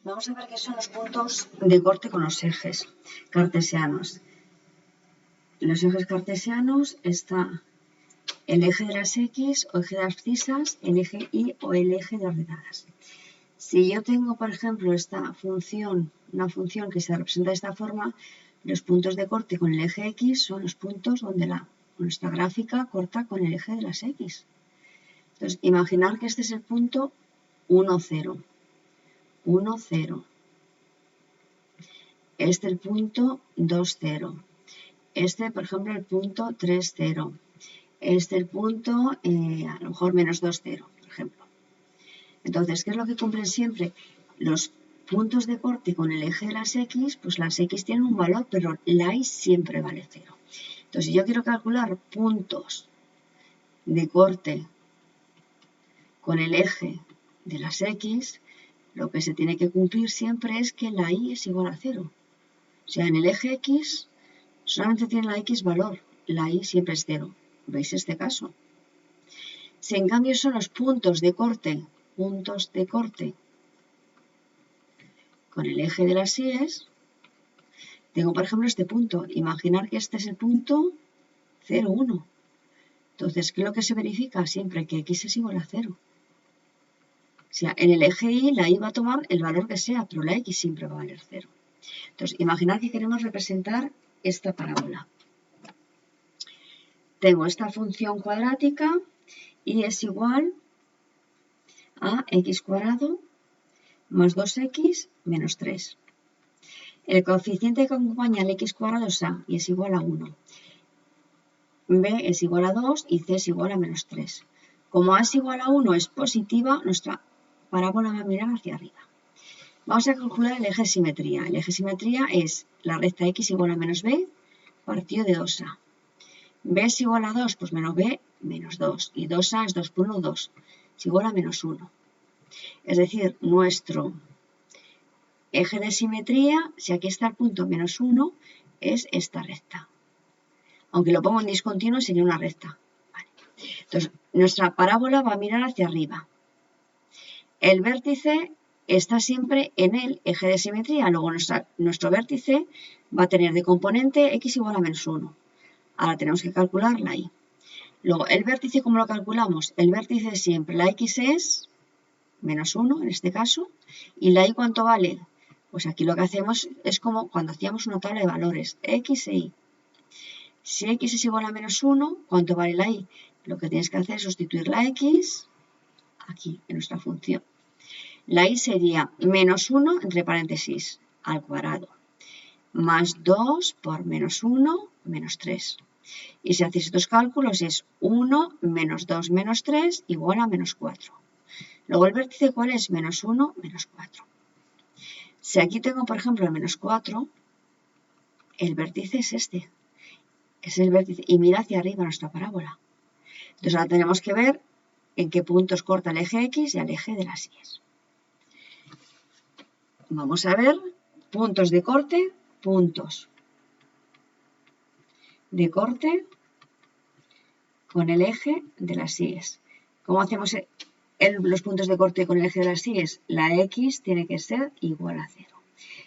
Vamos a ver qué son los puntos de corte con los ejes cartesianos. En los ejes cartesianos está el eje de las X o eje de las abscisas, el eje Y o el eje de ordenadas. Si yo tengo, por ejemplo, una función que se representa de esta forma, los puntos de corte con el eje X son los puntos donde nuestra gráfica corta con el eje de las X. Entonces, imaginar que este es el punto 1, 0. 1, 0. Este el punto 2, 0. Este, por ejemplo, el punto 3, 0. Este el punto, a lo mejor, menos 2, 0, por ejemplo. Entonces, ¿qué es lo que cumplen siempre? Los puntos de corte con el eje de las X, pues las X tienen un valor, pero la Y siempre vale 0. Entonces, si yo quiero calcular puntos de corte con el eje de las X, lo que se tiene que cumplir siempre es que la Y es igual a 0. O sea, en el eje X solamente tiene la X valor, la Y siempre es 0. ¿Veis este caso? Si en cambio son los puntos de corte con el eje de las Y's, tengo por ejemplo este punto. Imaginar que este es el punto 0, 1. Entonces, ¿qué es lo que se verifica? Siempre que X es igual a 0. O sea, en el eje Y, la Y va a tomar el valor que sea, pero la X siempre va a valer 0. Entonces, imaginad que queremos representar esta parábola. Tengo esta función cuadrática y es igual a x cuadrado más 2x menos 3. El coeficiente que acompaña al x cuadrado es a y es igual a 1. B es igual a 2 y C es igual a menos 3. Como a es igual a 1 es positiva, nuestra parábola va a mirar hacia arriba. Vamos a calcular el eje de simetría. El eje de simetría es la recta x igual a menos b partido de 2a. B es igual a 2, pues menos b, menos 2. Y 2a es 2 por 1, 2. Es igual a menos 1. Es decir, nuestro eje de simetría, si aquí está el punto menos 1, es esta recta. Aunque lo pongo en discontinuo, sería una recta. Vale. Entonces, nuestra parábola va a mirar hacia arriba. El vértice está siempre en el eje de simetría. Luego nuestro vértice va a tener de componente x igual a menos 1. Ahora tenemos que calcular la y. Luego, el vértice, ¿cómo lo calculamos? El vértice siempre, la x es menos 1 en este caso. ¿Y la y cuánto vale? Pues aquí lo que hacemos es como cuando hacíamos una tabla de valores, x e y. Si x es igual a menos 1, ¿cuánto vale la y? Lo que tienes que hacer es sustituir la x aquí, en nuestra función. La y sería menos 1, entre paréntesis, al cuadrado, más 2 por menos 1, menos 3. Y si hacéis estos cálculos es 1 menos 2 menos 3 igual a menos 4. Luego el vértice, ¿cuál es? Menos 1, menos 4. Si aquí tengo, por ejemplo, el menos 4, el vértice es este. Es el vértice. Y mira hacia arriba nuestra parábola. Entonces ahora tenemos que ver en qué puntos corta el eje X y el eje de las Y's. Vamos a ver puntos de corte con el eje de las Y's. ¿Cómo hacemos los puntos de corte con el eje de las Y's? La X tiene que ser igual a 0.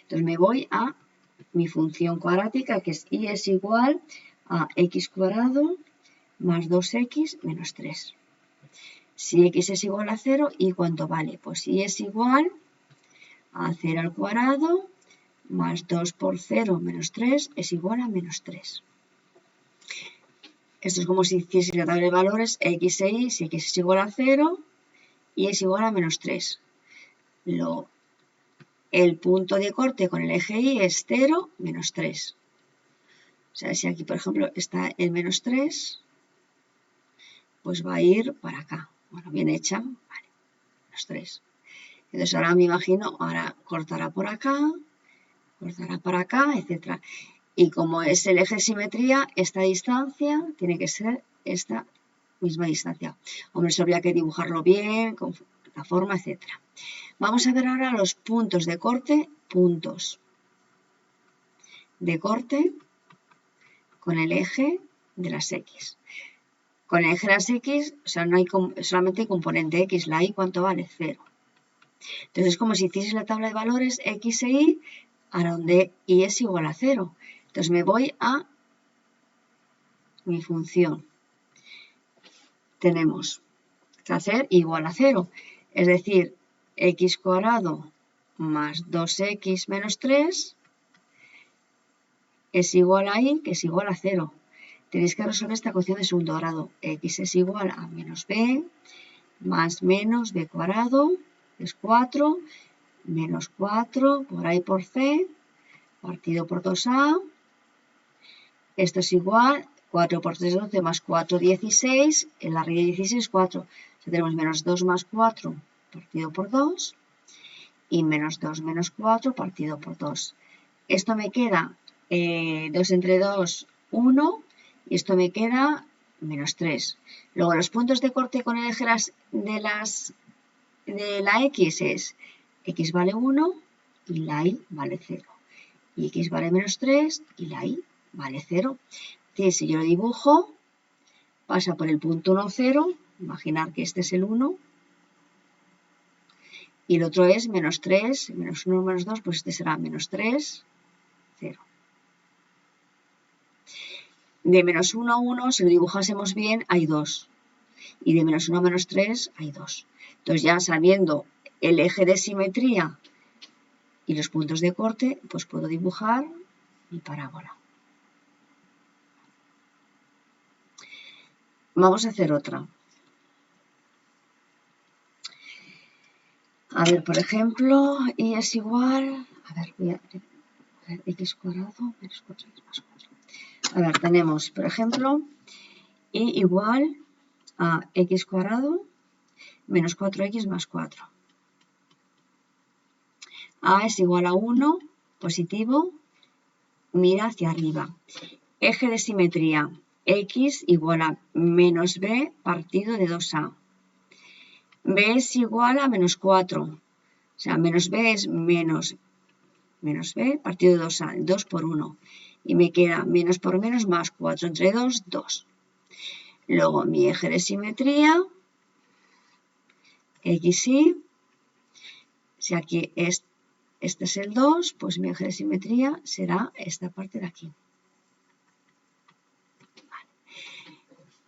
Entonces me voy a mi función cuadrática, que es y es igual a x cuadrado más 2x menos 3. Si x es igual a 0, ¿y cuánto vale? Pues y es igual a 0 al cuadrado más 2 por 0 menos 3 es igual a menos 3. Esto es como si hiciese la tabla de valores x e y. Si x es igual a 0, y es igual a menos 3. El punto de corte con el eje y es 0, menos 3. O sea, si aquí, por ejemplo, está el menos 3, pues va a ir para acá. Bueno, bien hecha. Vale, menos 3. Entonces ahora me imagino, ahora cortará por acá, cortará para acá, etc. Y como es el eje de simetría, esta distancia tiene que ser esta misma distancia. Hombre, eso habría que dibujarlo bien, con la forma, etc. Vamos a ver ahora los puntos de corte, con el eje de las X. Con el eje de las X, o sea, no hay solamente componente X, la Y, ¿cuánto vale? 0. Entonces es como si hicieses la tabla de valores x e y, a donde y es igual a 0. Entonces me voy a mi función. Tenemos que hacer igual a 0, es decir, x cuadrado más 2x menos 3 es igual a y, que es igual a 0. Tenéis que resolver esta ecuación de segundo grado. X es igual a menos b más menos b cuadrado, es 4, menos 4 por a y por c, partido por 2a. Esto es igual, 4 por 3, 12, más 4, 16. En la raíz de 16 es 4. O sea, tenemos menos 2 más 4 partido por 2. Y menos 2 menos 4 partido por 2. Esto me queda 2 entre 2, 1. Y esto me queda menos 3. Luego los puntos de corte con el eje de la x es x vale 1 y la y vale 0. Y x vale menos 3 y la y vale 0. Entonces, si yo lo dibujo, pasa por el punto 1, 0. Imaginar que este es el 1. Y el otro es menos 3, menos 1, menos 2, pues este será menos 3, 0. De menos 1 a 1, si lo dibujásemos bien, hay 2. Y de menos 1 a menos 3, hay 2. Entonces ya sabiendo el eje de simetría y los puntos de corte, pues puedo dibujar mi parábola. Vamos a hacer otra. A ver, por ejemplo, y es igual, a ver, voy a ver, x cuadrado menos 4x más 4. A ver, tenemos, por ejemplo, y igual a x cuadrado menos 4x más 4. A es igual a 1, positivo, mira hacia arriba. Eje de simetría, x igual a menos b partido de 2a. B es igual a menos 4. O sea, menos b es menos b partido de 2a, 2 por 1. Y me queda menos por menos más 4 entre 2, 2. Luego mi eje de simetría, x, y. Si aquí este es el 2, pues mi eje de simetría será esta parte de aquí. Vale.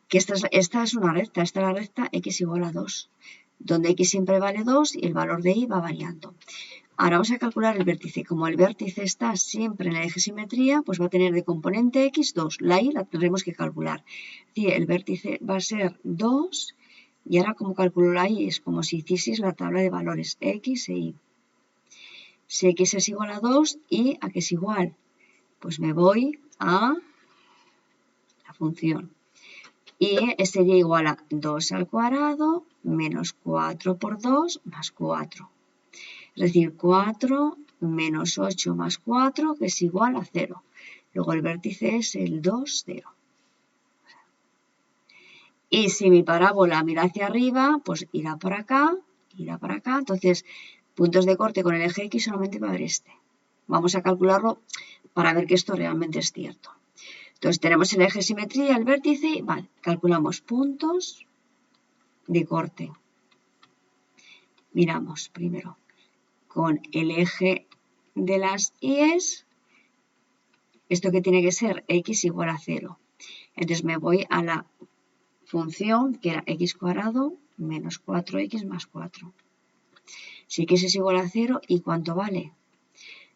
Que esta es una recta, esta es la recta x igual a 2, donde x siempre vale 2 y el valor de y va variando. Ahora vamos a calcular el vértice. Como el vértice está siempre en el eje de simetría, pues va a tener de componente x 2. La y la tendremos que calcular. Sí, el vértice va a ser 2. Y ahora, como calculo la y, es como si hicieseis la tabla de valores x e y. Si x es igual a 2, ¿y a qué es igual? Pues me voy a la función. Y sería igual a 2 al cuadrado menos 4 por 2 más 4. Es decir, 4 menos 8 más 4, que es igual a 0. Luego el vértice es el 2, 0. Y si mi parábola mira hacia arriba, pues irá por acá, irá para acá. Entonces, puntos de corte con el eje X solamente va a haber este. Vamos a calcularlo para ver que esto realmente es cierto. Entonces, tenemos el eje de simetría, el vértice, vale, calculamos puntos de corte. Miramos primero con el eje de las Y's, esto que tiene que ser x igual a 0. Entonces me voy a la función que era x cuadrado menos 4x más 4. Si x es igual a 0, ¿y cuánto vale?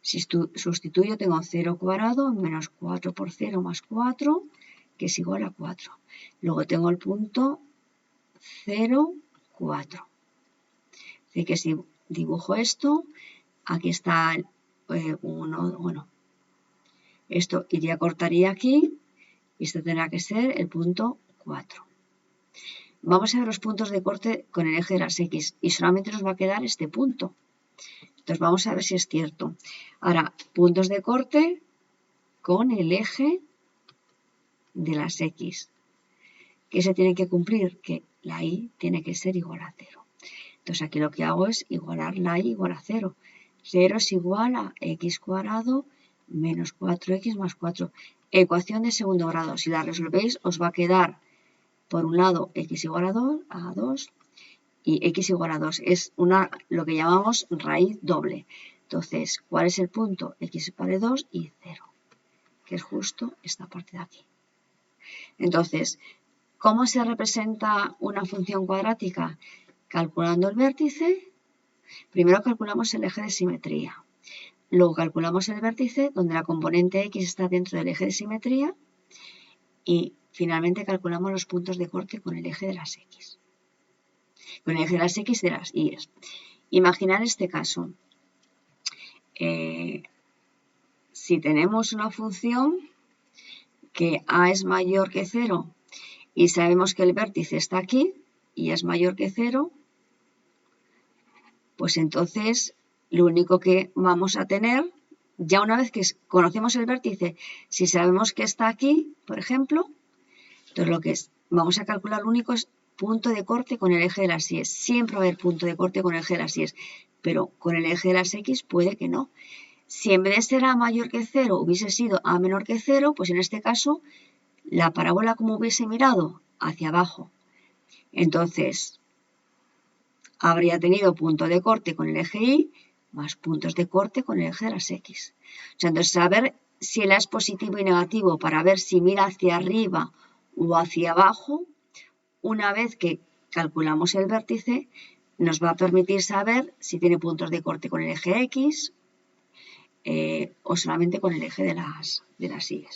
Si sustituyo tengo 0 cuadrado menos 4 por 0 más 4, que es igual a 4. Luego tengo el punto 0, 4. Así que si dibujo esto, aquí está 1, bueno, esto iría cortaría aquí y esto tendrá que ser el punto 4. Vamos a ver los puntos de corte con el eje de las X y solamente nos va a quedar este punto. Entonces vamos a ver si es cierto. Ahora, puntos de corte con el eje de las X. ¿Qué se tiene que cumplir? Que la Y tiene que ser igual a 0. Entonces aquí lo que hago es igualar la Y igual a 0. 0 es igual a x cuadrado menos 4x más 4. Ecuación de segundo grado. Si la resolvéis os va a quedar por un lado x igual a 2 y x igual a 2. Es lo que llamamos raíz doble. Entonces, ¿cuál es el punto? X vale 2 y 0, que es justo esta parte de aquí. Entonces, ¿cómo se representa una función cuadrática? Calculando el vértice, primero calculamos el eje de simetría. Luego calculamos el vértice donde la componente x está dentro del eje de simetría y finalmente calculamos los puntos de corte con el eje de las x. Con el eje de las x y de las y. Imaginar este caso. Si tenemos una función que a es mayor que 0 y sabemos que el vértice está aquí y es mayor que 0, pues entonces lo único que vamos a tener, ya una vez que conocemos el vértice, si sabemos que está aquí, por ejemplo, entonces lo que vamos a calcular lo único es punto de corte con el eje de las y. Siempre va a haber punto de corte con el eje de las y, pero con el eje de las x puede que no. Si en vez de ser a mayor que 0 hubiese sido a menor que 0, pues en este caso la parábola como hubiese mirado hacia abajo. Entonces habría tenido punto de corte con el eje y más puntos de corte con el eje de las x. O sea, entonces saber si el A es positivo y negativo para ver si mira hacia arriba o hacia abajo, una vez que calculamos el vértice, nos va a permitir saber si tiene puntos de corte con el eje x o solamente con el eje de las y.